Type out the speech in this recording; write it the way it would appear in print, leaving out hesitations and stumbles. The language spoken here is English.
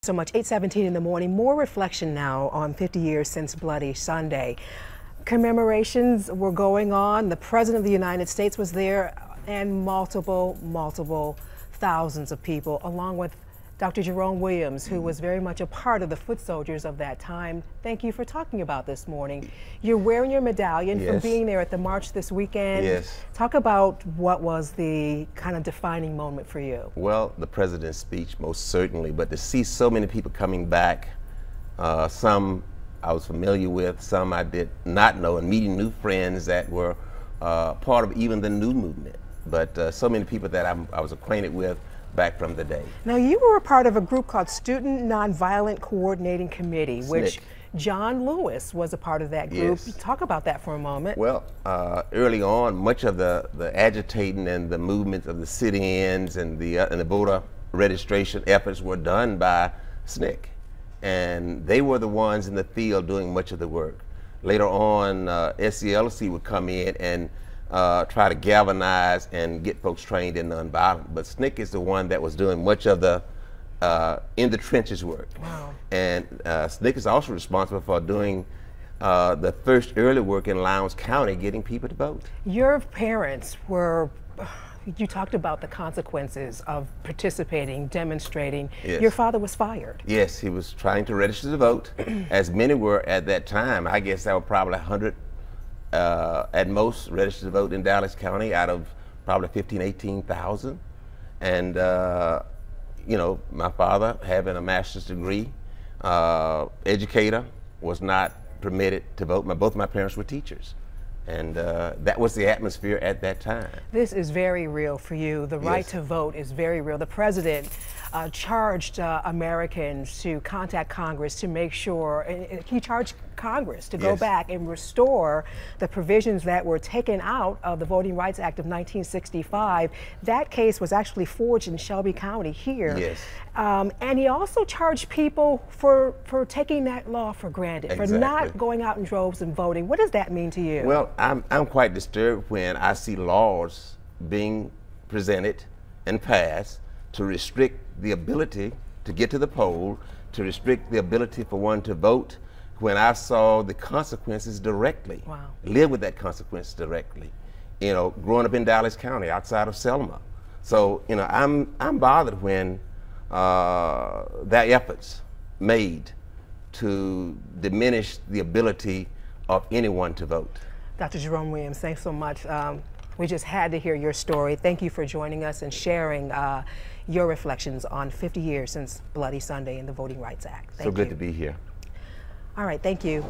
So much. 8:17 in the morning. More reflection now on 50 years since Bloody Sunday. Commemorations were going on. The President of the United States was there, and multiple thousands of people, along with Dr. Jerome Williams, who was very much a part of the foot soldiers of that time. Thank you for talking about this morning. You're wearing your medallion for being there at the march this weekend. Yes. Talk about what was the kind of defining moment for you. Well, the president's speech, most certainly, but to see so many people coming back, some I was familiar with, some I did not know, and meeting new friends that were part of even the new movement. But so many people that I was acquainted with back from the day. Now, you were a part of a group called Student Nonviolent Coordinating Committee, which John Lewis was a part of that group. Yes. Talk about that for a moment. Well, early on, much of the agitating and the movements of the sit-ins and the voter registration efforts were done by SNCC, and they were the ones in the field doing much of the work. Later on, SCLC would come in and try to galvanize and get folks trained in nonviolence. But SNCC is the one that was doing much of the in the trenches work. Wow. And SNCC is also responsible for doing the first early work in Lowndes County, getting people to vote. Your parents were, you talked about the consequences of participating, demonstrating. Yes. Your father was fired. Yes, he was trying to register to vote, as many were at that time. I guess there were probably 100 at most registered to vote in Dallas County out of probably 18,000. And you know, my father, having a master's degree, educator, was not permitted to vote. Both my parents were teachers. And that was the atmosphere at that time. This is very real for you. The right to vote is very real. The president charged Americans to contact Congress to make sure, and he charged Congress to go back and restore the provisions that were taken out of the Voting Rights Act of 1965. That case was actually forged in Shelby County here. Yes. And he also charged people for taking that law for granted, for not going out in droves and voting. What does that mean to you? Well, I'm quite disturbed when I see laws being presented and passed to restrict the ability to get to the poll, to restrict the ability for one to vote, when I saw the consequences directly. Wow. Live with that consequence directly. You know, growing up in Dallas County, outside of Selma. So, you know, I'm bothered when there are efforts made to diminish the ability of anyone to vote. Dr. Jerome Williams, thanks so much. We just had to hear your story. Thank you for joining us and sharing your reflections on 50 years since Bloody Sunday and the Voting Rights Act. Thank you. So good to be here. All right, thank you.